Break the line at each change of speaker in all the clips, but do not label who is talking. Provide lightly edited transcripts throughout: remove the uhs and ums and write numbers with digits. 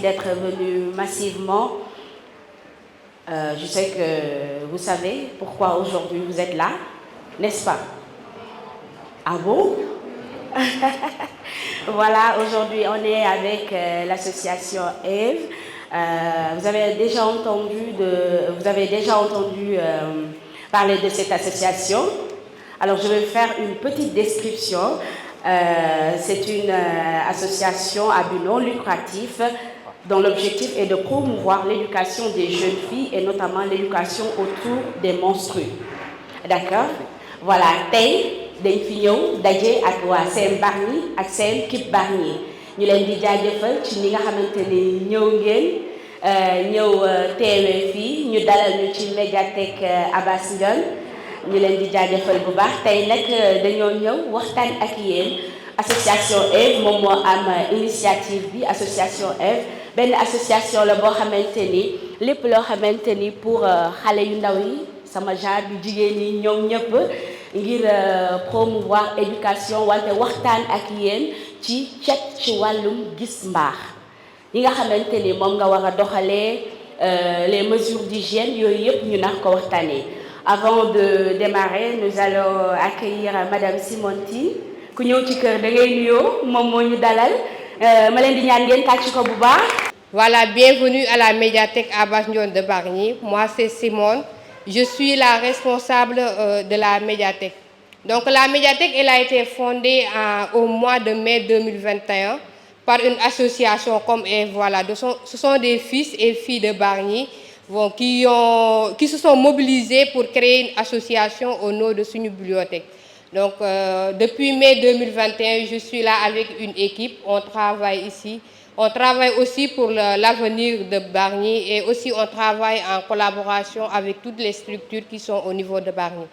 d'être venus massivement. Je sais que vous savez pourquoi aujourd'hui vous êtes là, n'est-ce pas? Ah bon? Voilà, aujourd'hui on est avec l'association Eve. Vous avez déjà entendu parler de cette association. Alors je vais faire une petite description. C'est une association à but non lucratif dont l'objectif est de promouvoir l'éducation des jeunes filles et notamment l'éducation autour des menstrues. D'accord? Voilà, tey dañ fi ñëw daje ak waa CM Bargny ak CM KIP Bargny ñu leen di jaajëfal ci ñi nga xamante ni ñëw ngeen ñëw teewee fii ñu dalal ñu ci médiathèque Abass Ndione ñu leen di jaajëfal bu baax tey nag dañoo ñëw waxtaan ak yéen association Eve moom moo am initiative bi association Eve benn association la boo xamante ni lépp loo xamante ni pour xale yu ndaw yi sama genre yu jigéen ñi ñoom ñëpp ngir promouvoir éducation wante waxtaan ak yéen ci cet ci wàllum gis mbaax yi nga xamante ni moom nga war a doxalee les mesures d'hygiène yooyu yëpp ñu nar ko waxtaanee. Avant de démarrer, nous allons accueillir Madame Simone Tine ku ñëw ci kër da ngay nuyoo moom moo ñu dalal ma leen di ñaan ngeen tàcc ko bu baax.
Voilà, bienvenue à la médiathèque Abass Ndione de Bargny. Moi c'est Simone. Je suis la responsable de la médiathèque. Donc la médiathèque, elle a été fondée au mois de mai 2021 par une association comme Eve. Voilà, ce sont des fils et filles de Bargny qui se sont mobilisés pour créer une association au nom de Sunu Bibliothèque. Donc depuis mai 2021, je suis là avec une équipe. On travaille ici. On travaille aussi pour l'avenir de Bargny et aussi on travaille en collaboration avec toutes les structures qui sont au niveau de Bargny.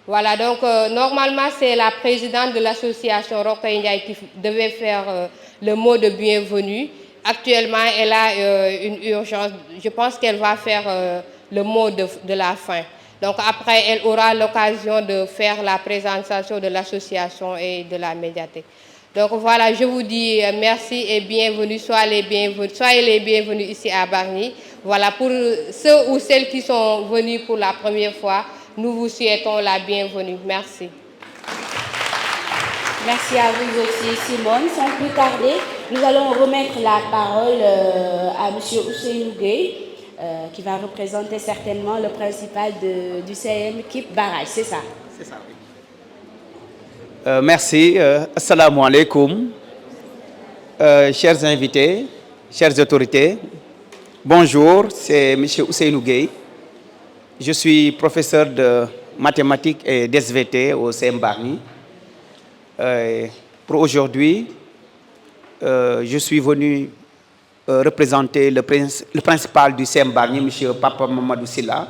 Voilà, donc normalement c'est la présidente de l'association Rokhaya Ndiaye qui devait faire le mot de bienvenue. Actuellement, elle a une urgence. Je pense qu'elle va faire le mot de la fin. Donc après, elle aura l'occasion de faire la présentation de l'association et de la médiathèque. Donc voilà, je vous dis merci et bienvenue, soyez les bienvenus ici à Bargny. Voilà, pour ceux ou celles qui sont venus pour la première fois, nous vous souhaitons la bienvenue. Merci.
Merci à vous aussi, Simone. Sans plus tarder, nous allons remettre la parole à M. Ousseynou Gueye, qui va représenter certainement le principal du CM KIP Barrage. C'est ça?
C'est ça, oui. Merci. Assalamu alaikum. Chers invités, chères autorités, bonjour, c'est M. Ousseynou Gueye. Je suis professeur de mathématiques et d'SVT au CM Bargny. Pour aujourd'hui, je suis venu représenter le principal du CM Bargny, M. Papa Mamadou Silla,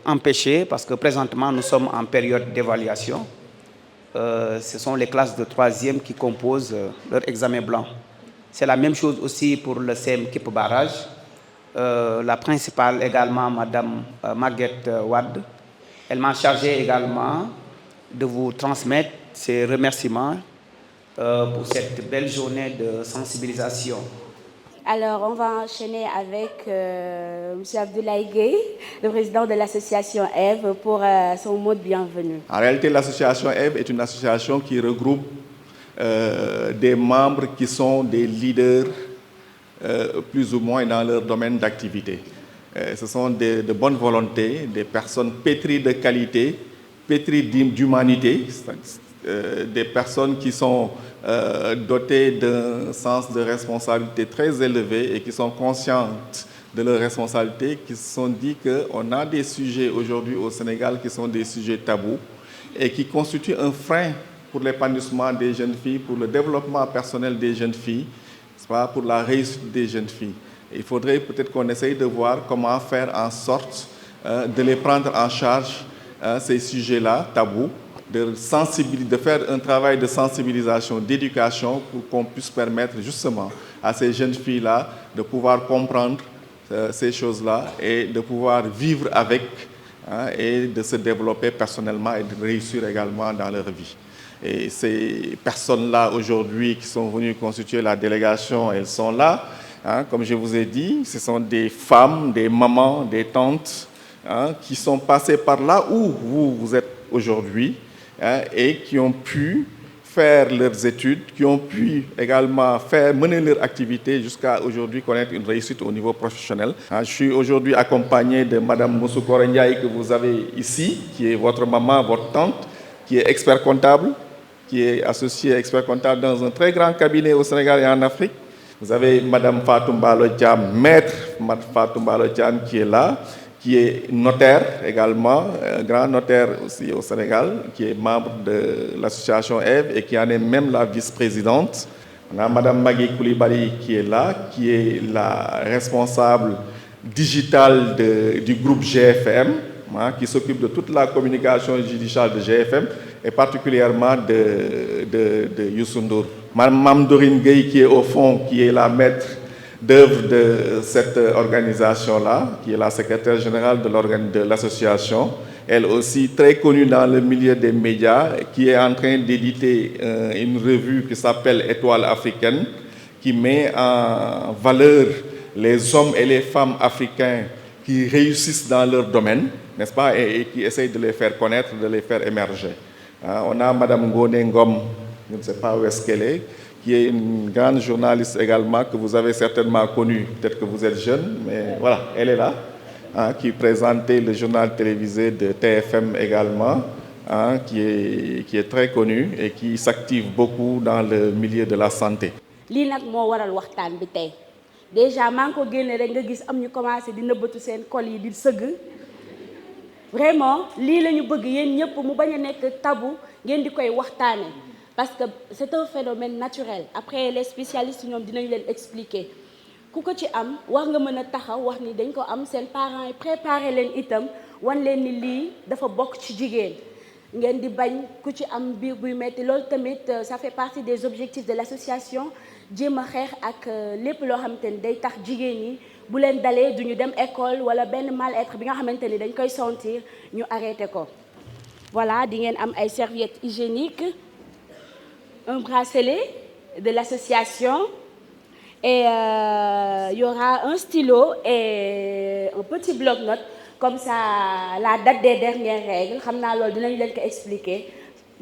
empêché parce que présentement nous sommes en période d'évaluation. Ce sont les classes de 3e qui composent leur examen blanc. C'est la même chose aussi pour le CM KIP Barrage. La principale également, Madame Marguerite Wade, elle m'a chargé également de vous transmettre ses remerciements pour cette belle journée de sensibilisation.
Alors, on va enchaîner avec M. Abdoulaye Gueye, le président de l'association Eve, pour son mot de bienvenue.
En réalité, l'association Eve est une association qui regroupe des membres qui sont des leaders plus ou moins dans leur domaine d'activité. Ce sont de bonne volonté, des personnes pétries de qualité, pétries d'humanité, des personnes qui sont dotées d'un sens de responsabilité très élevé et qui sont conscientes de leurs responsabilités, qui se sont dit qu'on a des sujets aujourd'hui au Sénégal qui sont des sujets tabous et qui constituent un frein pour l'épanouissement des jeunes filles, pour le développement personnel des jeunes filles, pour la réussite des jeunes filles. Il faudrait peut-être qu'on essaye de voir comment faire en sorte de les prendre en charge, ces sujets-là, tabous, de faire un travail de sensibilisation, d'éducation pour qu'on puisse permettre justement à ces jeunes filles-là de pouvoir comprendre ces choses-là et de pouvoir vivre avec et de se développer personnellement et de réussir également dans leur vie. Et ces personnes-là aujourd'hui qui sont venues constituer la délégation, elles sont là. Hein, comme je vous ai dit, ce sont des femmes, des mamans, des tantes qui sont passées par là où vous êtes aujourd'hui et qui ont pu faire leurs études, qui ont pu également mener leur activité jusqu'à aujourd'hui connaître une réussite au niveau professionnel. Je suis aujourd'hui accompagné de Madame Moussouko Ndiaye que vous avez ici, qui est votre maman, votre tante, qui est expert comptable, qui est associée expert comptable dans un très grand cabinet au Sénégal et en Afrique. Vous avez Madame Fatou Mbalo Thiam, maître Fatou Mbalo Thiam qui est là, qui est notaire également, grand notaire aussi au Sénégal, qui est membre de l'association Ève et qui en est même la vice-présidente. On a Madame Magui Koulibaly qui est là, qui est la responsable digitale du groupe GFM, qui s'occupe de toute la communication digitale de GFM et particulièrement de Youssou Ndour. Mme Dorine Gueye qui est au fond, qui est la maître d'œuvre de cette organisation-là, qui est la secrétaire générale de l'association, elle aussi très connue dans le milieu des médias, qui est en train d'éditer une revue qui s'appelle Étoile africaine, qui met en valeur les hommes et les femmes africains qui réussissent dans leur domaine, n'est-ce pas, et qui essayent de les faire connaître, de les faire émerger. On a Mme Ngone Ngom, je ne sais pas où est-ce qu'elle est, qui est une grande journaliste également, que vous avez certainement connue, peut-être que vous êtes jeune, mais voilà, elle est là, qui présentait le journal télévisé de TFM également, qui est très connue et qui s'active beaucoup dans le milieu de la santé.
lii nag moo waral waxtaan bi tey déjà maa ngi ko génne rek nga gis am ñu commencé di nëbbatu seen col yi di sëgg vraiment lii la ñu bëgg yéen ñëpp mu bañ a nekk tabou ngeen di koy waxtaane parce que c'est un phénomène naturel après les spécialistes ñoom dinañ leen expliquer ku ko ci am war nga mën a taxaw wax ni dañ ko am seen parents yi préparé leen itam wan leen ni lii dafa bokk ci jigéen ngeen di bañ ku ci am biir buy metti loolu tamit ça fait partie des objectifs de l'association jéem a xeex ak lépp loo xamante ni day tax jigéen ñi bu leen dalee duñu dem école wala benn mal-être bi nga xamante ni dañ koy sentir ñu arrêté ko. Voilà, di ngeen am ay serviettes hygiéniques, un bracelet de l'association et il y aura un stylo et un petit bloc-notes comme ça la date des dernières règles xam naa loolu dinañ leen ko expliquer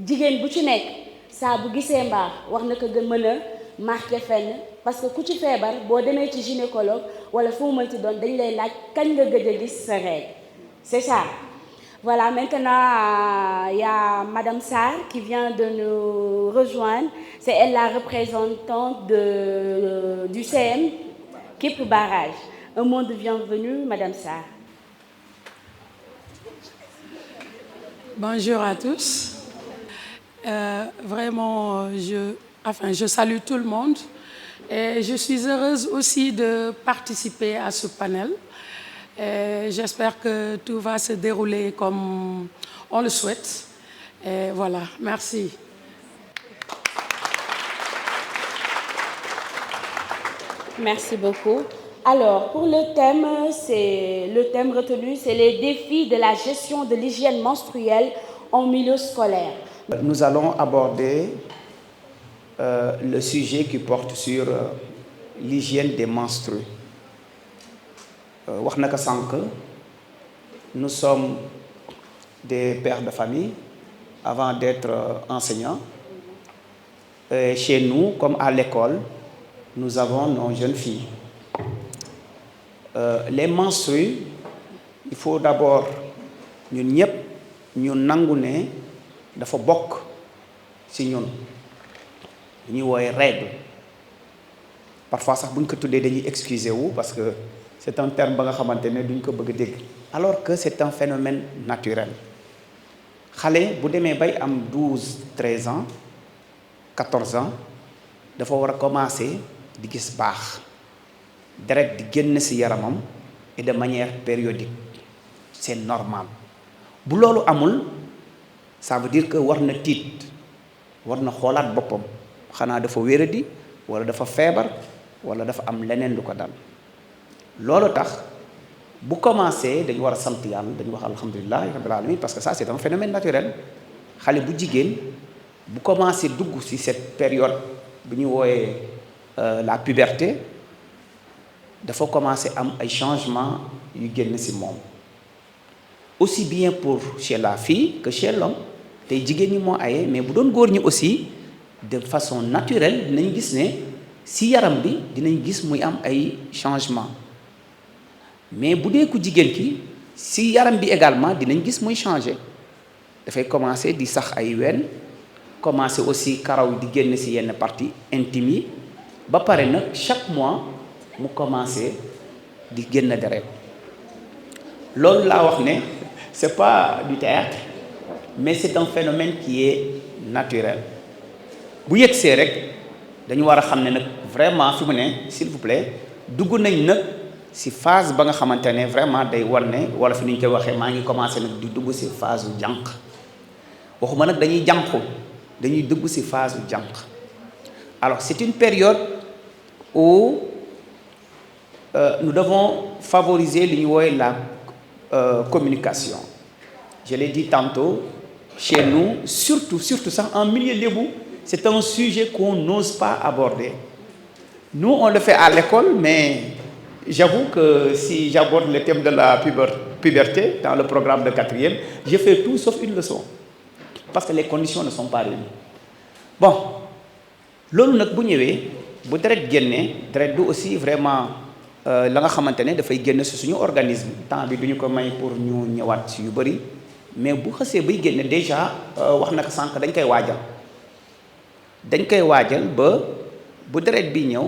jigéen bu ci nekk saa bu gisee mbaax wax na ko gën mën a marqué fenn parce que ku ci feebar boo demee ci gynécologue wala fu mu mënti doon dañ lay laaj kañ nga gëj a gis sa règle c'est ça. Voilà, maintenant il y a Madame Sarr qui vient de nous rejoindre, c'est elle la représentante du CM Kip Barrage. Un mot de bienvenue, Madame Sarr.
Bonjour à tous. Vraiment, je salue tout le monde et je suis heureuse aussi de participer à ce panel. J'espère que tout va se dérouler comme on le souhaite. Et voilà, merci.
Merci beaucoup. Alors, pour le thème retenu, c'est les défis de la gestion de l'hygiène menstruelle en milieu scolaire.
Nous allons aborder le sujet qui porte sur l'hygiène des menstrues. Wax na ko sànq, nous sommes des pères de famille avant d'être enseignants. Et chez nous, comme à l'école, nous avons nos jeunes filles. Les menstrues, il faut d'abord ñun ñëpp ñu nangu ne dafa bokk ci ñun ñuy woowe règle. Parfois sax bu ñu ko tuddee dañuy excuser wu parce que c'est un terme ba nga xamante ne duñ ko bëgg a dégg alors que c'est un phénomène naturel. Xale bu demee bay am 12 13 ans 14 ans dafa war a commencer di gis baax deret di génn ci yaramam et de manière périodique. C'est normal. Bu loolu amul ça veut dire que war na tiit war na xoolaat boppam xanaa dafa wéradi wala dafa feebar wala dafa am leneen lu ko dal. Loolu tax bu commencé dañu war a sant yàlla dañu wax alhamdulilah rabbil alamin parce que ça c'est un phénomène naturel. Xale bu jigéen bu commencé dugg ci cette période bu ñu wooyee la puberté dafa commencer am ay changements yu génn ci moom aussi bien pour chez la fille que chez l'homme tey jigéen ñi moo aye mais bu doon góor ñi aussi de façon naturelle dinañ gis ne ci yaram bi dinañ gis muy am ay changements mais bu dee ku jigéen ki ci yaram bi également dinañ gis muy changer dafay commencer di sax ay ween commencer aussi karaw di génn ci yenn partie intime yi ba pare nag chaque mois mu commencer di génn deret loolu laa wax ne c'est pas du théâtre mais c'est un phénomène qui est naturel bu yegsee rek dañu war a xam ne nag vraiment fi mu ne s'il vous plaît dugg nañ nag ci phase ba nga xamante ne vraiment day war ne wala fi ni ñu koy waxee maa ngi commencer nag di dugg ci phase u jànq waxuma nag dañuy jànqu dañuy dugg ci phase u jànq alors c'est une période où nous devons favoriser li ñu woowe la communication je l'ai dit tantôt chez nous surtout sax en milieu lébu c'est un sujet qu'on n'ose pas aborder nous on le fait à l'école mais j'avoue que si j'aborde le thème de la puberté dans le programme de 4e je fais tout sauf une leçon parce que les conditions ne sont pas réunies bon loolu nag bu ñëwee bu deret génnee deret du aussi vraiment la nga xamante ne dafay génn ci suñu organisme temps bi duñu ko may pour ñu ñëwaat ci yu bari mais bu xasee bay génne déjà wax na ko sànq dañ koy waajal ba bu deret bi ñëw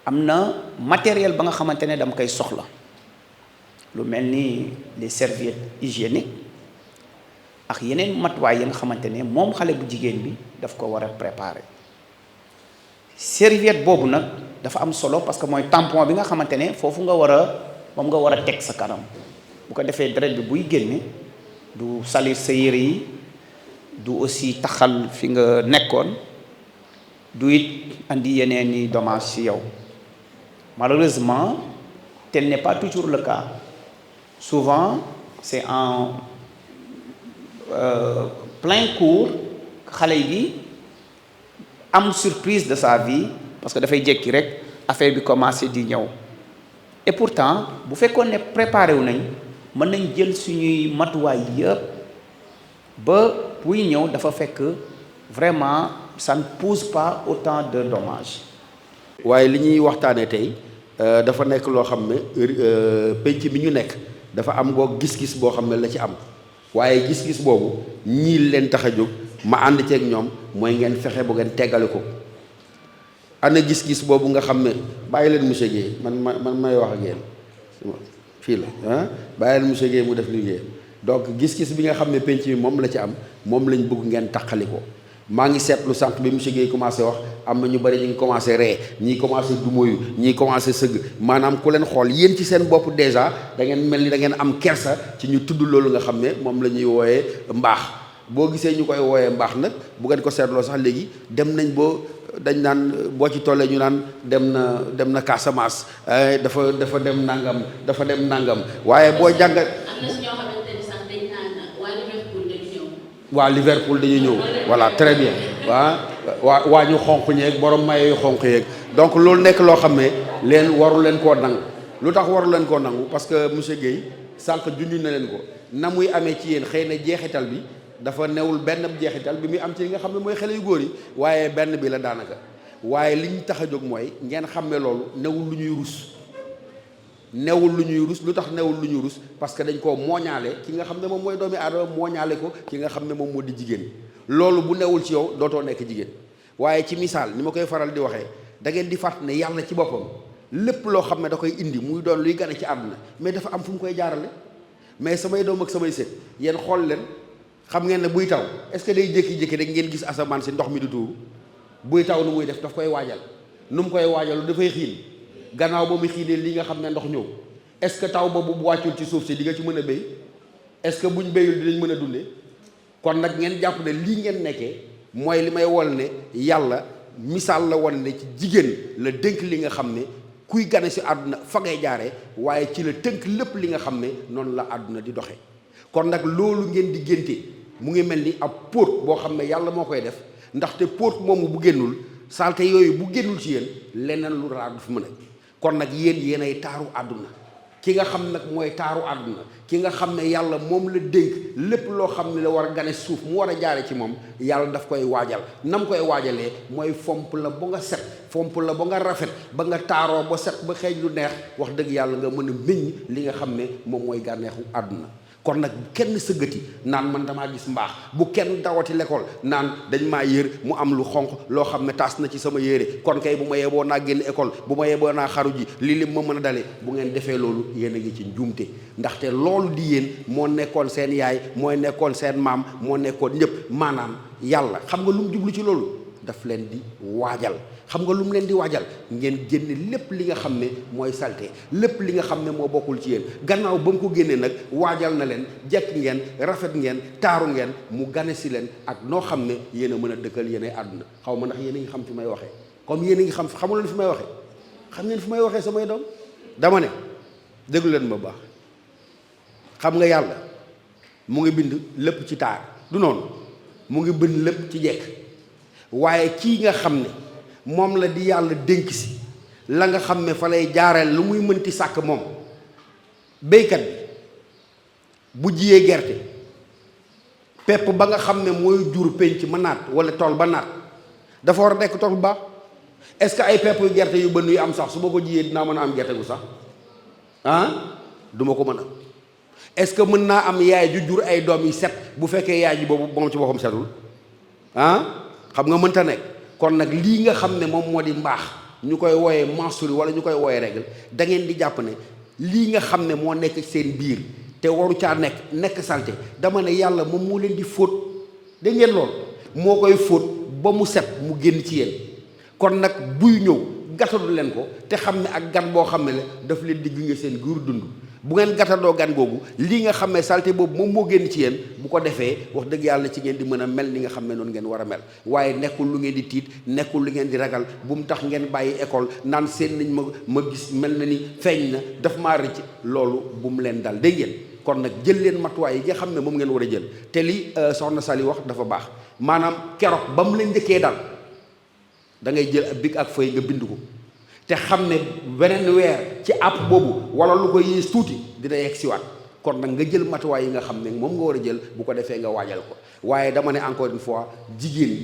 am na matériel ba nga xamante ne dama koy soxla lu mel ni les serviettes hygiéniques ak yeneen matuwaay yi nga xamante ne moom xale bu jigéen bi daf ko war a préparer serviette boobu nag dafa am solo parce que mooy tampon bi nga xamante ne foofu nga war a teg sa kanam bu ko defee deret bi buy génne du salir sa yére yi du aussi taxal fi nga nekkoon du it andi yeneen i dommages ci yow malheureusement tel n'est pas toujours le cas souvent c'est en plein cours xale bi am surprise de sa vie parce que dafay jekki rek affaire bi commencé di ñëw et pourtant bu fekkoon ne préparé wu nañ mën nañ jël suñuy matuwaay yëpp ba buy ñëw dafa fekk vraiment ça ne pose pas autant de dommages.
waaye li ñuy waxtaanee tey dafa nekk loo xam ne penc mi ñu nekk dafa am boo gis-gis boo xam ne la ci am waaye gis-gis boobu ñii leen tax a jóg ma ànd ceeg ñoom mooy ngeen fexe bu ngeen teggale ko ana gis-gis boobu nga xam ne bàyyi leen monsieur Guèye man may wax ak yéen fii la ah bàyyi leen monsieur Guèye mu def liggéey donc gis-gis bi nga xam ne penc mi moom la ci am moom lañ bëgg ngeen taqali ko maa ngi seetlu sànq bi monsieur Guèye commencé wax am na ñu bari ñu ngi commencé ree ñii commencé dumoyu ñii commencé sëgg maanaam ku leen xool yéen ci seen bopp déjà da ngeen mel ni da ngeen am kersa ci ñu tudd loolu nga xam ne moom la ñuy wooyee mbaax boo gisee ñu koy wooyee mbaax nag bu ngeen ko seetloo sax léegi dem nañ boo dañ naan boo ci tollee ñu naan dem na Casamance dafa dem nangam waaye boo jàngat waa Liverpool dañuy ñëw voilà très bien waa ñu xonq ñeeg borom maye yu xonq yeeg donc loolu nekk loo xam ne leen waru leen koo nangu lu tax waru leen koo nangu parce que monsieur Guèye sànq junj na leen ko na muy amee ci yéen xëy na jeexital bi dafa newul benn jeexital bi muy am ci nga xam ne mooy xale yu góor yi waaye benn bi la daanaka waaye li ñu tax a jóg mooy ngeen xam ne loolu newul lu ñuy rus lu tax newul lu ñuy rus parce que dañ koo mooñaale ki nga xam ne moom mooy doomi aadama mooñaale ko ki nga xam ne moom moo di jigéen loolu bu newul ci yow dootoo nekk jigéen waaye ci misaal ni ma koy faral di waxee da ngeen di fàtt ne yàlla ci boppam lépp loo xam ne da koy indi muy doon luy gane ci àdduna mais dafa am fu mu koy jaarale mais samay doom ak samay sët yéen xool leen xam ngeen ne buy taw est-ce que day jékki-jékki rek ngeen gis asamaan si ndox mi di tuuru buy taw nu muy def daf koy waajal nu mu koy waajal dafay xiin gannaaw ba mu xiinee li nga xam ne ndox ñëw est-ce que taw boobu bu wàccul ci suuf si di nga ci mën a béy est-ce que buñ béyul dinañ mën a dundee kon nag ngeen jàpp ne lii ngeen nekkee mooy li may wol ne yàlla misaal la won ne ci jigéen la dénk li nga xam ne kuy gane si àdduna fa ngay jaaree waaye ci la tënk lépp li nga xam ne noonu la àdduna di doxe kon nag loolu ngeen di génte mu ngi mel ni ab póot boo xam ne yàlla moo koy def ndaxte póot moomu bu génnul salte yooyu bu génnul ci yéen leneen lu raar du fi mën a kon nag yéenay taaru àdduna. ki nga xam nag mooy taaru àdduna ki nga xam ne yàlla moom la dénk lépp loo xam ne la war a gane suuf mu war a jaare ci moom yàlla daf koy waajal nam koy waajalee mooy fomp la ba nga set fomp la ba nga rafet ba nga taaroo ba set ba xeeñ lu neex wax dëgg yàlla nga mën a meññ li nga xam ne moom mooy gànneexu àdduna. kon nag kenn sëggati naan man damaa gis mbaax bu kenn dawati l'école naan dañ maa yër mu am lu xonq loo xam ne taas na ci sama yére kon kay bu ma yeboo naa génn école bu ma yeboo naa xaru ji lii ma mën a dale bu ngeen defee loolu yéen a ngi ci njuumte ndaxte loolu di yéen moo nekkoon seen yaay mooy nekkoon seen maam moo nekkoon ñëpp maanaam yàlla xam nga lu mu jublu ci loolu daf leen di waajal. xam nga lu mu leen di waajal ngeen génne lépp li nga xam ne mooy salte lépp li nga xam ne moo bokkul ci yéen gannaaw ba mu ko génnee nag waajal na leen jekk ngeen rafet ngeen taaru ngeen mu gane si leen ak noo xam ne yéen a mën a dëkkal yéen ay àdduna xaw ma ndax yéen a ngi xam fi may waxee comme yéen a ngi xam xamul leen fi may waxee xam ngeen fi may waxee samay doom dama ne déglu leen ma baax xam nga yàlla mu ngi bind lépp ci taar du noonu mu ngi bind lépp ci jekk waaye kii nga xam ne moom la di yàlla dénk si la nga xam ne fa lay jaareel lu muy mënti sàkk moom béykat bi bu jiyee gerte pepp ba nga xam ne mooy jur penc ma naat wala tool ba naat dafa war a nekk tool bu baax est-ce que ay pepp yu gerte yu bënn yu am sax su ma ko jiyee dinaa mën a am gerte gu sax duma ko mën a est-ce que mën naa am yaay ju jur ay doom yi set bu fekkee yaay ji boobu moom ci boppam setul xam nga mënta nekk kon nag lii nga xam ne moom moo di mbaax ñu koy wooyee mensurie wala ñu koy wooyee règle da ngeen di jàpp ne lii nga xam ne moo nekk seen biir te waru caa nekk salte dama ne yàlla moom moo leen di fóot dégg ngeen lool moo koy fóot ba mu set mu génn ci yéen kon nag buy ñëw gàttadu leen ko te xam ne ak gan boo xam ne la daf leen di gunge seen giiru dund bu ngeen gàttandoo gan googu lii nga xam ne saleté boobu moom moo génn ci yéen bu ko defee wax dëgg yàlla ci ngeen di mën a mel ni nga xam ne noonu ngeen war a mel waaye nekkul lu ngeen di tiit nekkul lu ngeen di ragal bu mu tax ngeen bàyyi école naan seen nañ ma gis mel na ni feeñ na daf maa rëcc loolu bu mu leen dal dégg ngeen kon nag jël leen matuwaay yi nga xam ne moom ngeen war a jël te li soxna Sali wax dafa baax maanaam keroog ba mu leen njëkkee dal da ngay jël ab bic ak feuille nga bind ko te xam ne beneen weer ci àpp boobu wala lu ko yées tuuti dina yegg siwaat kon nag nga jël matuwaay yi nga xam ne moom nga war a jël bu ko defee nga waajal ko waaye dama ne encore une fois jigéen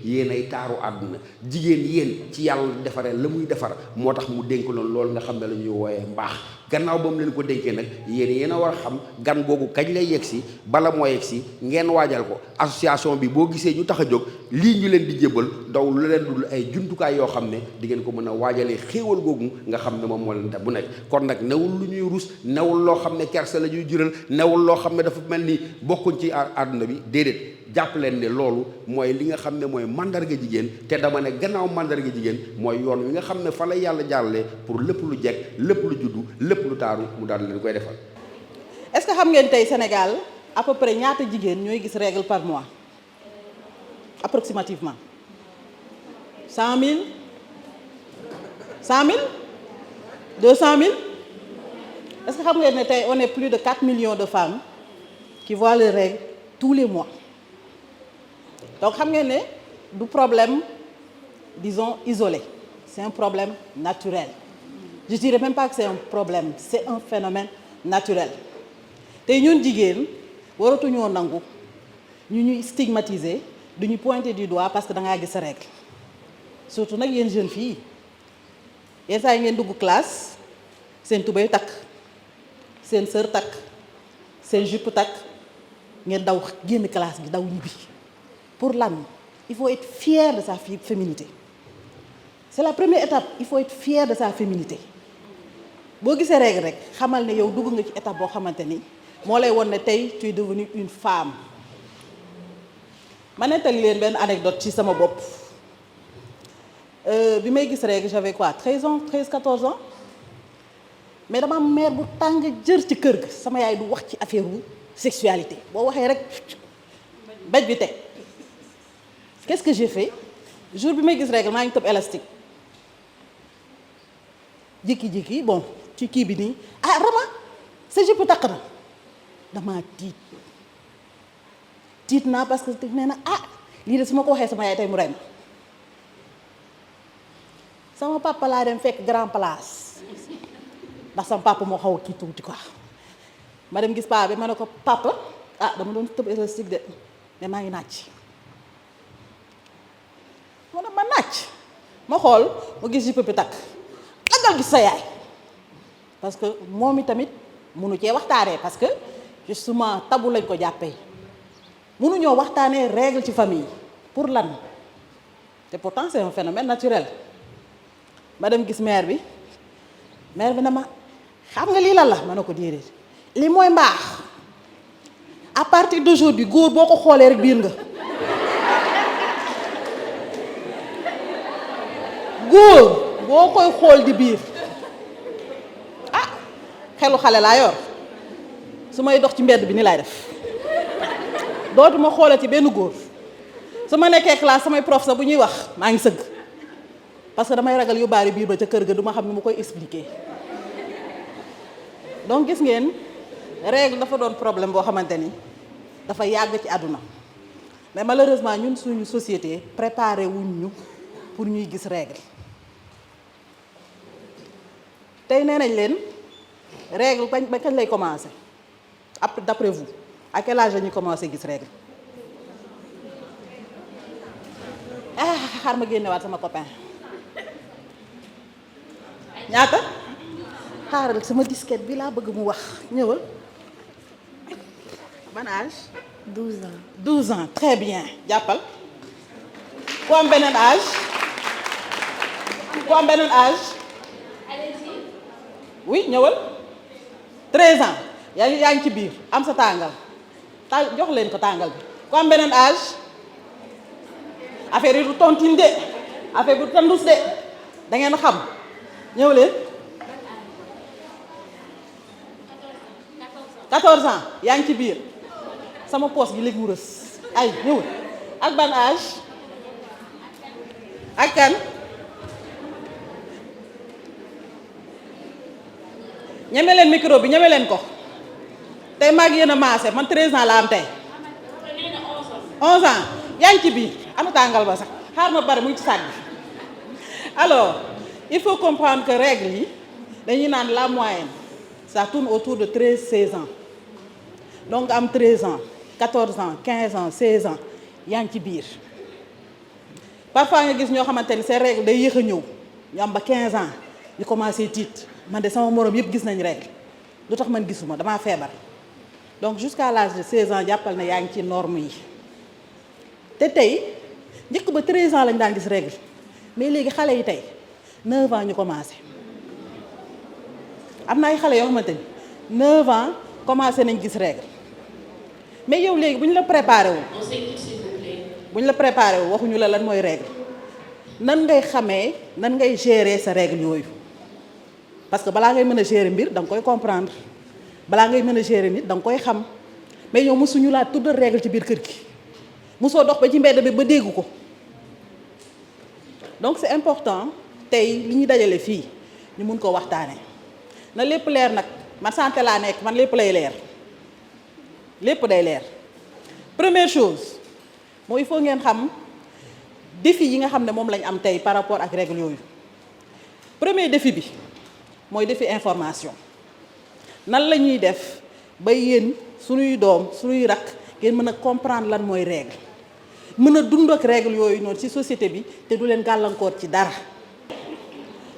yéen ay taaru àdduna jigéen yéen ci yàlla defaree la muy defar moo tax mu dénk loolu nga xam ne la ñuy wooyee mbaax gannaaw ba mu leen ko dénkee nag yéen a war a xam gan googu kañ lay yegg si bala moo yegg si ngeen waajal ko association bi boo gisee ñu tax a jóg lii ñu leen di jébbal daw lu leen dul ay jumtukaay yoo xam ne di ngeen ko mën a waajalee xéewal googu nga xam ne moom moo leen def bu nekk kon nag newul lu ñuy rus newul loo xam ne kersa la ñuy jural newul loo xam ne dafa mel ni bokkuñ ci àdduna bi déedéet jàpp leen ne loolu mooy li nga xam ne mooy mandarga jigéen te dama ne gannaaw mandarga jigéen mooy yoon wi nga xam ne fa la yàlla jaarale pour lépp lu jekk lépp lu juddu lépp lu taaru mu daal leen koy defal.
est-ce que xam ngeen tey Sénégal à peu près ñaata jigéen ñooy gis règle par mois approximativement 100 000 100 000 200 000 est-ce que xam ngeen ne tey on est plus de 4 millions de femmes qui voient leurs règles tous les mois donc xam ngeen ne du problème disons isolé c'est un problème naturel je dirais même pas que c'est un problème c'est un phénomène naturel tey ñun jigéen waratuñoo nangu ñu ñuy stigmatiser du ñu pointer du doigt parce que da ngaa gis sa règle surtout nag yéen jeunes filles yenn saa yi ngeen dugg classe seen tubéy takk seen sër takk seen jupe takk ngeen daw génn classe bi daw ñibbi pour lan il faut être fier de sa féminité c'est la première étape il faut être fier de sa féminité boo gisee règle rek xamal ne yow dugg nga ci étape boo xamante ni moo lay won ne tey tu es devenue une femme ma nettali leen benn anecdote ci sama bopp bi may gis règle j'avais quoi 13 ans 14 ans mais dama am mère bu tàng jër ci kër ga sama yaay du wax ci affaire wu sexualité boo waxee rek bej bi teg qu'est-ce que j'ai fait jour bi may gis règle maa ngi tëb élastique jékki-jékki bon ci kii bi nii ah Rama sa jupe takk na damaa tiit naa parce que nee na ah lii de su ma ko waxee sama yaay tey mu rey ma sama papa laa dem fekk grand place ndax sama papa moo xaw a kii tuuti quoi ma dem gis paa bi ma ne ko papa ah dama doon tëb élastique de mais maa ngi nàcc ma ne ma nàcc ma xool ma gis jipp bi takk daggal gis sa yaay parce que moom i tamit munu cee waxtaanee parce que justement tabu lañ ko jàppee munuñoo waxtaanee règle ci famille pour lan te pourtant c'est un phénomène naturel ma dem gis mère bi na ma xam nga lii lan la ma ne ko déedéet lii mooy mbaax à partir d'aujourd'hui góor boo ko xoolee rek biir nga góor boo koy xool di biir ah xelu xale laa yor su may dox ci mbedd bi ni laay def dootuma xoolal ci benn góor su ma nekkee classe samay prof sax bu ñuy wax maa ngi sëgg parce que damay ragal yu bari biir ba ca kër ga du ma xam ni mu koy expliquer donc gis ngeen règle dafa doon problème boo xamante ni dafa yàgg ci àdduna mais malheureusement ñun suñu société préparé wuñ ñu pour ñuy gis règle tey nee nañ leen règle ba kañ lay commencer après d'après vous à quel âge la ñuy commencer gis règle xaar ma génnewaat sama copain ñaata xaaral sama disquette bi laa bëgg mu wax ñëwal ban âge
12 ans.
12 ans très bien jàppal ku am beneen âge ku am beneen âge oui ñëwal 13 ans yaa ngi ci biir am sa tàngal jox leen ko tàngal bi ku am beneen âge affaire yi du tontine de affaire bi du tandus de da ngeen xam ñëw leen 14 ans yaa ngi ci biir sama poos gi léegi mu rës ay ñëwal ak ban âge ak kan ñeme leen micro bi ñeme leen ko tey maa ngi yéen a maase man 13 ans la am tey 11 ans yaa ngi ci biir ana tàngal ba sax xaar ma bari mu ngi ci sac bi alors il faut comprendre que règle yi dañuy naan la moyenne ça tourne autour de 13-16 ans donc am 13 ans 14 ans 15 ans 16 ans yaa ngi ci biir parfois nga gis ñoo xamante ni seen règle day yéex a ñëw ñu am ba 15 ans ñu commencé tiit man de sama morom yëpp gis nañ règle lu tax man gisuma damaa feebar donc jusqu'à l'âge de 16 ans jàppal na yaa ngi ci norme yi te tey njëkk ba 13 ans lañ daan gis règle mais léegi xale yi tey 9 ans ñu commencé am na ay xale yoo xamante ni 9 ans commencé nañ gis règle mais yow léegi bu ñu la préparé wu. bu ñu la préparé wu waxuñu la lan mooy règle nan ngay xamee nan ngay gérer sa règle yooyu parce que balaa ngay mën a gérer mbir da nga koy comprendre balaa ngay mën a gérer nit da nga koy xam mais yow mosuñu laa tuddal règle ci biir kër gi mosoo dox ba ci mbedd bi ba dégg ko donc c'est important tey li ñu dajale fii ñu mun ko waxtaane na lépp leer nag man santé laa nekk man lépp lay leer lépp day leer première chose mooy il faut ngeen xam défi yi nga xam ne moom lañ am tey par rapport ak règle yooyu premier défi bi mooy défi information nan la ñuy def ba yéen suñuy doom suñuy rakk ngeen mën a comprendre lan mooy règle mën a dund ak règle yooyu noonu ci société bi te du leen gàllankoor ci dara.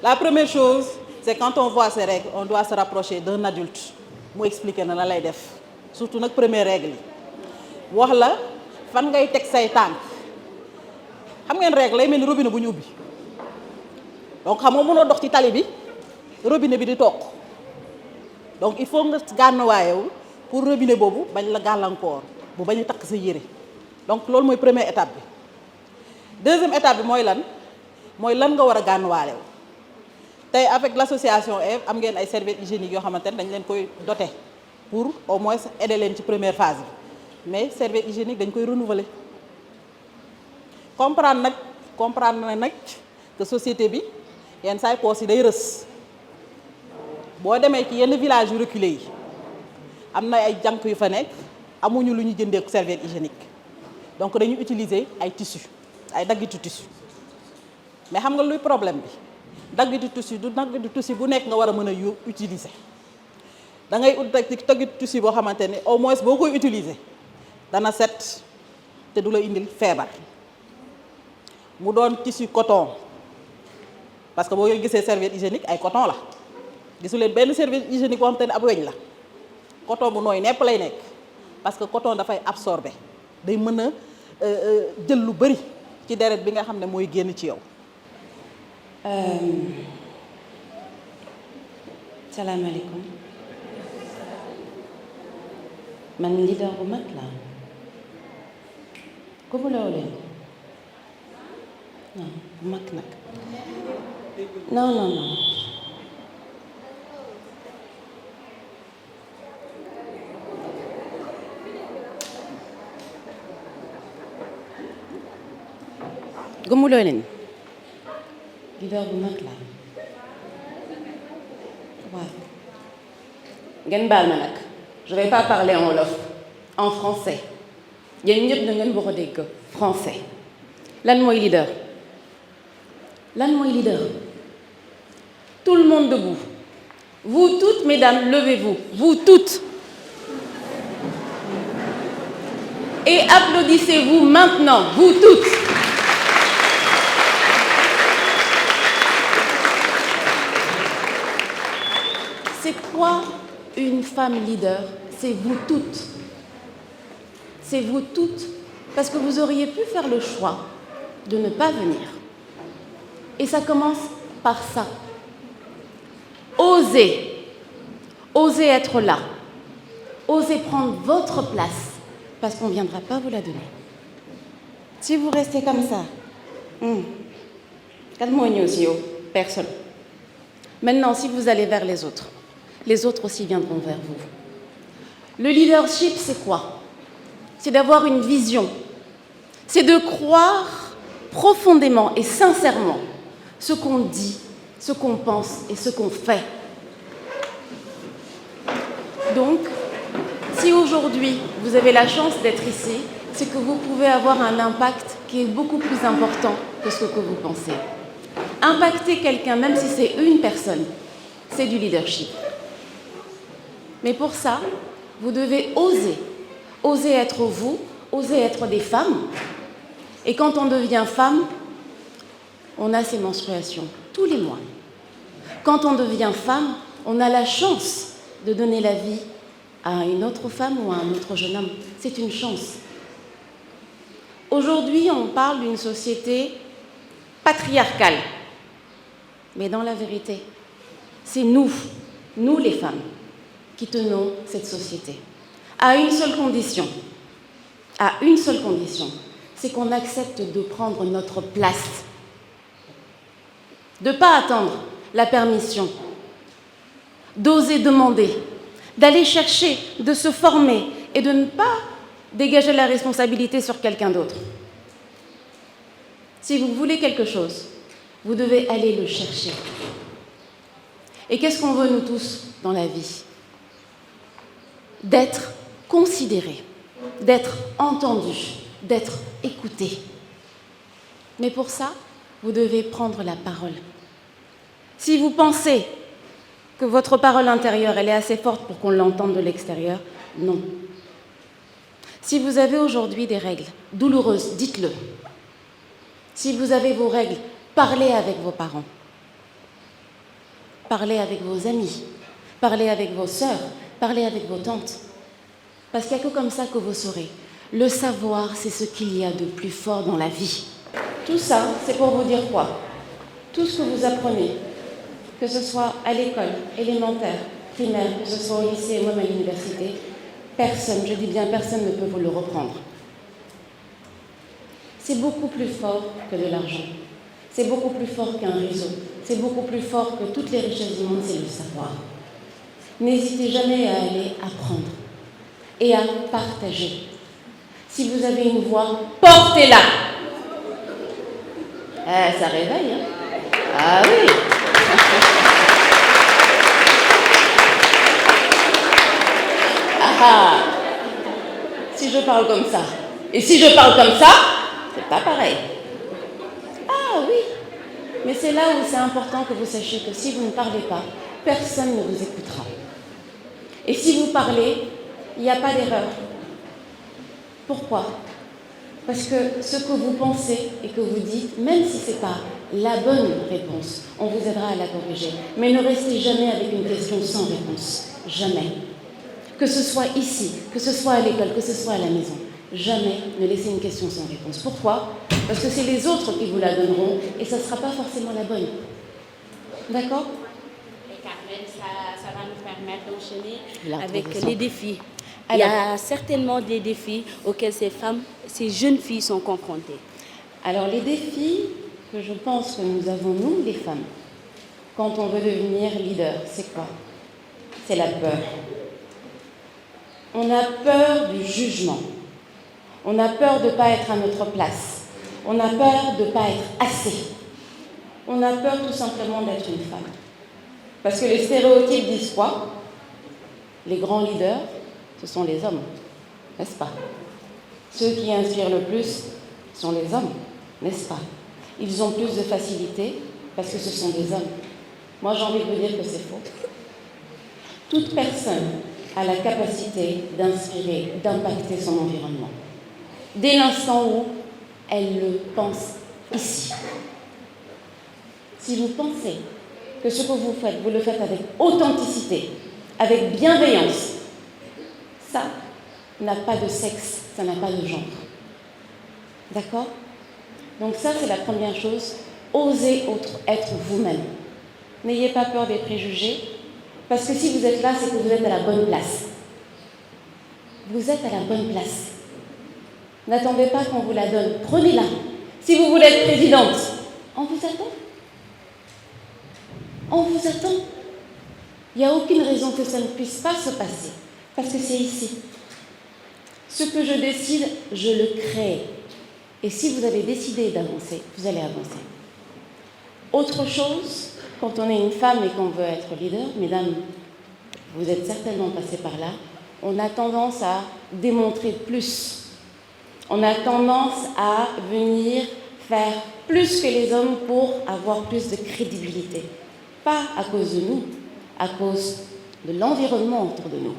La première chose c'est quand on voit ces règles on doit se rapprocher d'un adulte mu expliquer na la lay def surtout nag première règle yi wax la fan ngay teg say tànk xam ngeen règle lay mel ni robinet bu ñu ubbi donc xam nga mënoo dox ci tali bi robinet bi di toog donc il faut nga gànnuwaayewu pour robinet boobu bañ la gàllankoor bu bañ a takk sa yére donc loolu mooy première étape bi deuxième étape bi mooy lan nga war a gànnuwaayewu tey avec l'association Eve am ngeen ay serviettes hygiéniques yoo xamante ne dañ leen koy doter pour au moins aider leen ci première phase bi mais serviette hygiénique dañ koy renouveler comprendre na nag que société bi yenn saay poos yi day rës boo demee ci yenn village yu reculé yi am na ay jànk yu fa nekk amuñu lu ñu jëndee serviette hygiénique donc dañuy utiliser ay tissu ay daggitu tissu mais xam nga luy problème bi daggitu tissu du daggitu tissu bu nekk nga war a mën a utiliser da ngay ut daggitu tissu boo xamante ne au moins boo koy utiliser dana set te du la indil feebar mu doon tissu coton parce que boo gisee serviette hygiénique ay coton la gisu leen benn serviette hygiénique boo xamante ne ab weñ la coton bu nooy nepp lay nekk parce que coton dafay absorber day mën a jël lu bari ci deret bi nga xam ne mooy génn ci yow.
salaamaaleykum man leader bu mag la ku mu loo leen non bu mag nag non. gëmuloo leen leader bu mag la waaw ngeen baal ma nag je vais pas parler en wolof en français yéen ñëpp na ngeen war a dégg français lan mooy leader tout le monde debout vous toutes mesdames levez-vous vous toutes et applaudissez-vous maintenant vous toutes. C'est quoi une femme leader? C'est vous toutes. C'est vous toutes. Parce que vous auriez pu faire le choix de ne pas venir. Et ça commence par ça. Osez. Osez être là. Osez prendre votre place. Parce qu'on ne viendra pas vous la donner. Si vous restez comme ça, personne. Maintenant, si vous allez vers les autres aussi viendront vers vous. Le leadership, c'est quoi? C'est d'avoir une vision. C'est de croire profondément et sincèrement ce qu'on dit, ce qu'on pense et ce qu'on fait. Donc, si aujourd'hui vous avez la chance d'être ici, c'est que vous pouvez avoir un impact qui est beaucoup plus important que ce que vous pensez. Impacter quelqu'un, même si c'est une personne, c'est du leadership. Mais pour ça, vous devez oser. Oser être vous, oser être des femmes. Et quand on devient femme, on a ses menstruations tous les mois. Quand on devient femme, on a la chance de donner la vie à une autre femme ou à un autre jeune homme. C'est une chance. Aujourd'hui, on parle d'une société patriarcale. Mais dans la vérité, c'est nous les femmes, qui tenons cette société. À une seule condition, c'est qu'on accepte de prendre notre place. De ne pas attendre la permission, d'oser demander, d'aller chercher, de se former et de ne pas dégager la responsabilité sur quelqu'un d'autre. Si vous voulez quelque chose, vous devez aller le chercher. Et qu'est-ce qu'on veut nous tous dans la vie? D'être considéré, d'être entendu, d'être écouté. Mais pour ça, vous devez prendre la parole. Si vous pensez que votre parole intérieure, elle est assez forte pour qu'on l'entende de l'extérieur, non. Si vous avez aujourd'hui des règles douloureuses, dites-le. Si vous avez vos règles, parlez avec vos parents. Parlez avec vos amis. Parlez avec vos sœurs. Parlez avec vos tantes. Parce qu'il n'y a que comme ça que vous saurez. Le savoir, c'est ce qu'il y a de plus fort dans la vie. Tout ça, c'est pour vous dire quoi? Tout ce que vous apprenez, que ce soit à l'école, élémentaire, primaire, que ce soit au lycée ou même à l'université, personne, je dis bien personne, ne peut vous le reprendre. C'est beaucoup plus fort que de l'argent. C'est beaucoup plus fort qu'un réseau. C'est beaucoup plus fort que toutes les richesses du monde, c'est le savoir. N'hésitez jamais à aller apprendre et à partager. Si vous avez une voix, portez-la. Ça réveille, hein? Ah oui. Ah, si je parle comme ça, et si je parle comme ça, c'est pas pareil. Ah oui. Mais c'est là où c'est important que vous sachiez que si vous ne parlez pas, personne ne vous écoutera. Et si vous parlez, il n'y a pas d'erreur. Pourquoi? Parce que ce que vous pensez et que vous dites, même si ce n'est pas la bonne réponse, on vous aidera à la corriger. Mais ne restez jamais avec une question sans réponse. Jamais. Que ce soit ici, que ce soit à l'école, que ce soit à la maison. Jamais ne laissez une question sans réponse. Pourquoi? Parce que c'est les autres qui vous la donneront et ça ne sera pas forcément la bonne. D'accord?
Et Carmen, ça va nous permettre d'enchaîner
La
avec
transition.
les défis.
Alors,
il y a certainement des défis auxquels ces jeunes filles sont confrontées.
Alors les défis que je pense que nous avons, nous les femmes, quand on veut devenir leader, c'est quoi? C'est la peur. On a peur du jugement. On a peur de ne pas être à notre place. On a peur de ne pas être assez. On a peur tout simplement d'être une femme. Parce que les stéréotypes disent quoi? Les grands leaders, ce sont les hommes, n'est-ce pas? Ceux qui inspirent le plus sont les hommes, n'est-ce pas? Ils ont plus de facilité parce que ce sont des hommes. Moi, j'ai envie de vous dire que c'est faux. Toute personne a la capacité d'inspirer, d'impacter son environnement. Dès l'instant où elle le pense ici. Si vous pensez que ce que vous faites, vous le faites avec authenticité, avec bienveillance, ça n'a pas de sexe, ça n'a pas de genre. D'accord? Donc ça, c'est la première chose. Osez être vous-même. N'ayez pas peur des préjugés, parce que si vous êtes là, c'est que vous êtes à la bonne place. Vous êtes à la bonne place. N'attendez pas qu'on vous la donne. Prenez-la. Si vous voulez être présidente, on vous attend. On vous attend. Il n'y a aucune raison que ça ne puisse pas se passer, parce que c'est ici. Ce que je décide, je le crée. Et si vous avez décidé d'avancer, vous allez avancer. Autre chose, quand on est une femme et qu'on veut être leader, mesdames, vous êtes certainement passées par là, on a tendance à démontrer plus. On a tendance à venir faire plus que les hommes pour avoir plus de crédibilité. Pas à cause de nous, à cause de l'environnement autour de nous.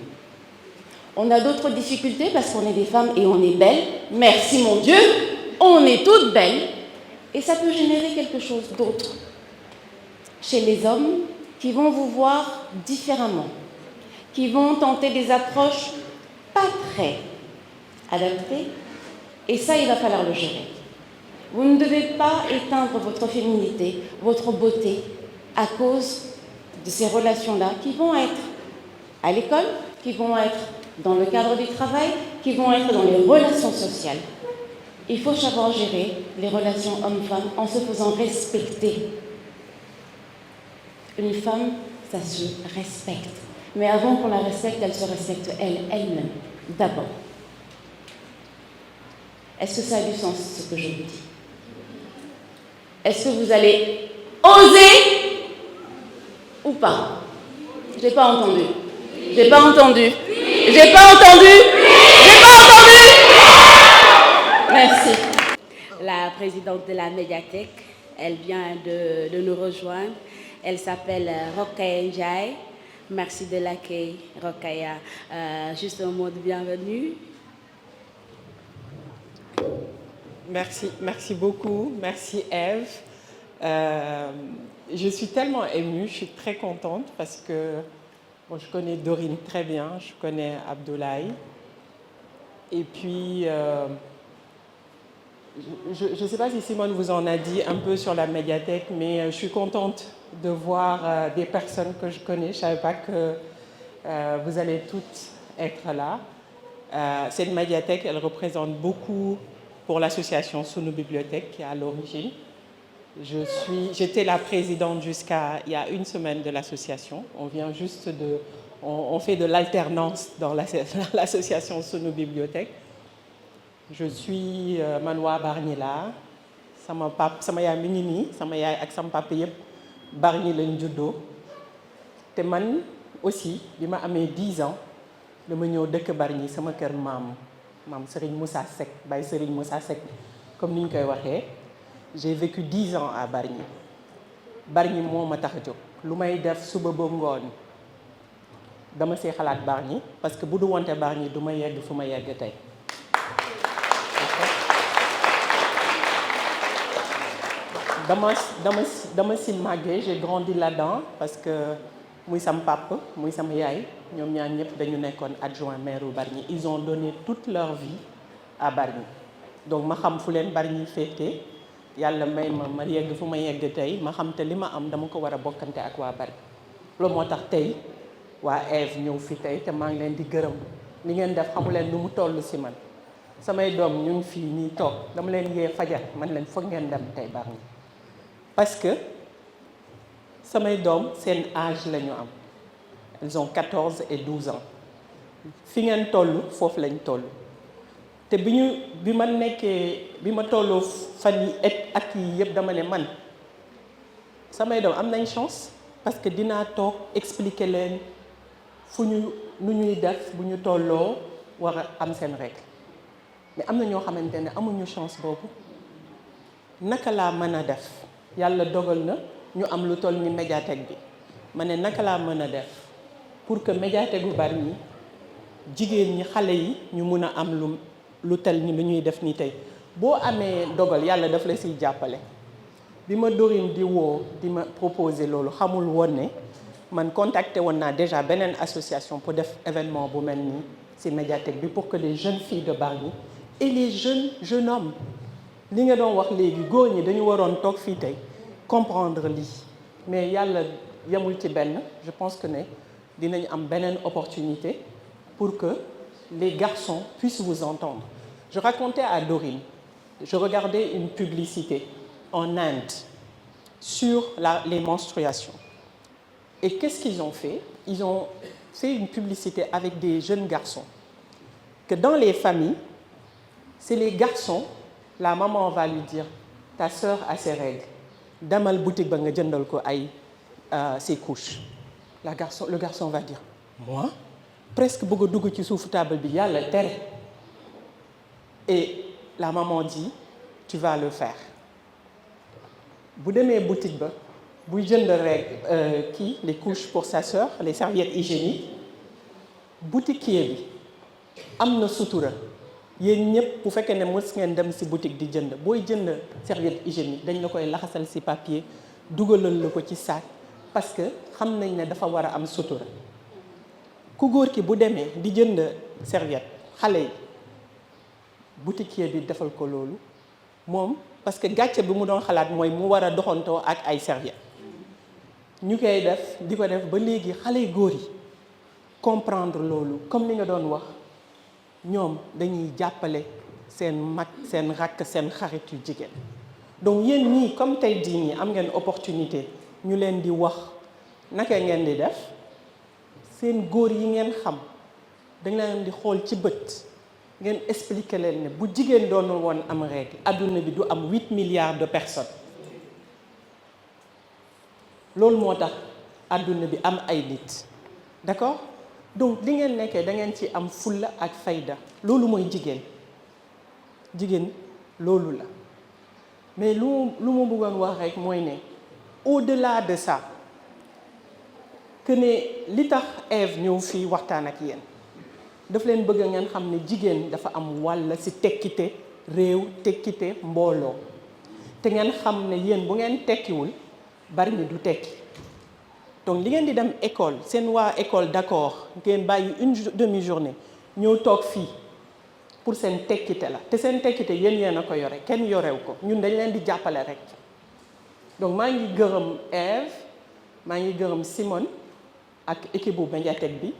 On a d'autres difficultés parce qu'on est des femmes et on est belles. Merci mon Dieu, on est toutes belles. Et ça peut générer quelque chose d'autre chez les hommes qui vont vous voir différemment, qui vont tenter des approches pas très adaptées. Et ça, il va falloir le gérer. Vous ne devez pas éteindre votre féminité, votre beauté, à cause de ces relations-là qui vont être à l'école, qui vont être dans le cadre du travail, qui vont être dans les relations sociales. Il faut savoir gérer les relations hommes-femmes en se faisant respecter. Une femme, ça se respecte. Mais avant qu'on la respecte, elle se respecte elle-même, d'abord. Est-ce que ça a du sens, ce que je vous dis? Est-ce que vous allez oser ou pas? Je n'ai pas entendu. J'ai pas entendu. J'ai pas entendu. J'ai pas entendu. Merci.
La présidente de la médiathèque, elle vient de nous rejoindre. Elle s'appelle Rokhaya Ndiaye. Merci de l'accueil, Rokhaya. Juste un mot de bienvenue.
Merci beaucoup. Merci Ève. Je suis tellement émue, je suis très contente parce que bon, je connais Dorine très bien, je connais Abdoulaye. Et puis, je ne sais pas si Simone vous en a dit un peu sur la médiathèque, mais je suis contente de voir des personnes que je connais. Je ne savais pas que vous allez toutes être là. Cette médiathèque, elle représente beaucoup pour l'association Sunu Bibliothèque qui est à l'origine. J'étais la présidente jusqu'à il y a une semaine de l'association. On vient juste on fait de l'alternance dans l'association Sunu Bibliothèque. Je suis Manoa Bargnila. Sama yaay mi ngi nii sama yaay ak sama papa yëpp Bargny lañ juddoo te man aussi bi ma amee 10 ans dama ñëw dëkk Bargny sama kër maam Serigne Moussa Seck Baye Serigne Moussa Seck comme ni ñu koy waxee. J'ai vécu 10 ans à Bargny Bargny moo ma tax a jóg lu may def suba ba ngoon dama see xalaat Bargny parce que bu du wonte Bargny du ma yegg fu ma yegg tey. dama si màggee j'ai grandi là-dedans parce que muy sam papa muy sam yaay ñoom ñaar ñëpp dañu nekkoon adjoint maire u Bargny ils ont donné toute leur vie à Bargny donc ma xam fu leen Bargny féete yàlla may ma yegg fu ma yegg tey ma xam te li ma am dama ko war a bokkante ak waa Bargny loolu moo tax tey waa Ève ñëw fi tey te maa ngi leen di gërëm li ngeen def xamu leen lu mu toll si man samay doom ñu ngi fii nii toog dama leen yee fajar man leen foog ngeen dem tey Bargny parce que samay doom seen âge la ñu am ils ont 14 et 12 ans fi ngeen toll foofu lañ toll te bi ma tolloo fan yi at yi yëpp dama ne man samay doom am nañ chance parce que dinaa toog expliquer leen nu ñuy def bu ñu tolloo war a am seen règle mais am na ñoo xamante ne amuñu chance boobu naka laa mën a def yàlla dogal na ñu am lu toll ni médiathèque bi ma ne naka laa mën a def pour que médiathèque bu Bargny jigéen ñi xale yi ñu mun a am lu tel ni lu ñuy def nii tey boo amee dogal yàlla daf la siy jàppale bi ma Dorine di woo di ma proposer loolu xamul woon ne man contacté woon naa déjà beneen association pour def événement bu mel nii si médiathèque bi pour que les jeunes filles de Bargny et les jeunes hommes li nga doon wax léegi góor ñi dañu waroon toog fii tey comprendre lii mais yàlla yemul ci benn je pense que ne dinañ am beneen opportunité pour que les garçons puissent vous entendre. Je racontais à Dorine, je regardais une publicité en Inde sur les menstruations. Et qu'est-ce qu'ils ont fait? Ils ont fait une publicité avec des jeunes garçons. Que dans les familles, c'est les garçons, la maman va lui dire, ta sœur a ses règles. Damal boutique ba nga jëndal ko ay ses couches. Le garçon va dire, moi? Presque bëgg a dugg ci suufu table bi yàlla tere. Et la maman dit, tu vas le faire. Bu demee boutique ba buy jënd rek les couches pour sa sœur, les serviettes hygiéniques, boutiquier bi am na sutura. Yéen ñëpp bu fekkee ne mës ngeen dem ci boutique di jënd booy jënd serviette hygiénique dañ la koy laxasal ci papier dugalal la ko ci sac parce que xam nañ ne dafa war a am sutura. ku góor ki bu demee di jënd serviette xale yi boutiquier bi defal ko loolu moom parce que gàcce bi mu doon xalaat mooy mu war a doxantoo ak ay serviette ñu koy def di ko def ba léegi xale yu góor yi comprendre loolu comme ni nga doon wax ñoom dañuy jàppale seen mag seen rakk seen xarit yu jigéen donc yéen ñii comme tey jii nii am ngeen opportunité ñu leen di wax naka ngeen di def seen góor yi ngeen xam dañ leen di xool ci bët ngeen expliquer leen ne bu jigéen doon woon am règle adduna bi du am 8 milliards de personnes loolu moo tax adduna bi am ay nit d'accord donc li ngeen nekkee da ngeen ci am fulla ak fayda loolu mooy jigéen loolu la mais lu mu bëggoon wax rek mooy ne au-delà de ça que ne li tax Ève ñëw fii waxtaan ak yéen daf leen bëgg ngeen xam ne jigéen dafa am wàll ci tekkite réew tekkite mbooloo te ngeen xam ne yéen bu ngeen tekkiwul Bargny du tekki donc li ngeen di dem école seen waa école d'accord ngeen bàyyi une demi-journée ñëw toog fii pour seen tekkite la te seen tekkite yéen a ko yore kenn yorew ko ñun dañ leen di jàppale rek donc maa ngi gërëm Ève maa ngi gërëm Simone ak équipe bu médiathèque bi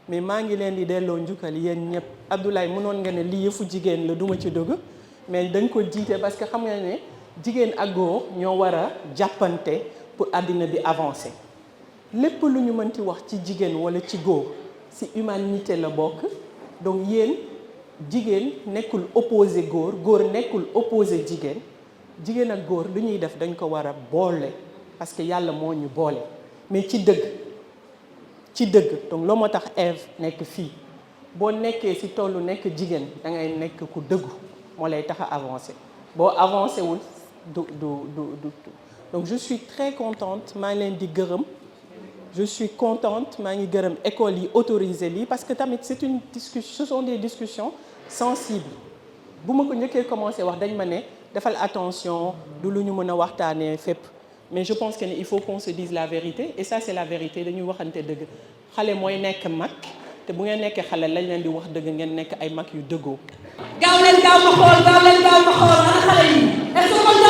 mais maa ngi leen di delloo njukkal yéen ñëpp Abdoulaye mënoon nga ne lii yëfu jigéen la duma ci dugg mais dañ ko jiite parce que xam nga ne jigéen ak góor ñoo war a jàppante pour àddina bi avancer lépp lu ñu mën ci wax ci jigéen walla ci góor ci humanité la bokk donc yéen jigéen nekkul opposé góor góor nekkul opposé jigéen ak góor lu ñuy def dañ ko war a boole parce que yàlla moo ñu boole mais ci dëgg donc loo moo tax Ève nekk fii boo nekkee ci tollu nekk jigéen da ngay nekk ku dëggu moo lay tax a avancer boo avancé wul Donc je suis très contente, maa ngi leen di gërëm. Je suis contente, maa ngi gërëm école yi autorisé lii parce que tamit c'est une discussion, ce sont des discussions sensibles. bu ma ko njëkkee commencé wax dañ ma ne defal attention du lu ñu mën a waxtaanee fépp. Mais je pense qu'il faut qu'on se dise la vérité et ça c'est la vérité dañuy waxante dëgg xale mooy nekk mag te bu ngeen nekkee xale lañ leen di wax dëgg ngeen nekk ay mag yu dëggoo.
gaaw leen gaaw ma xool ana xale yi est-ce que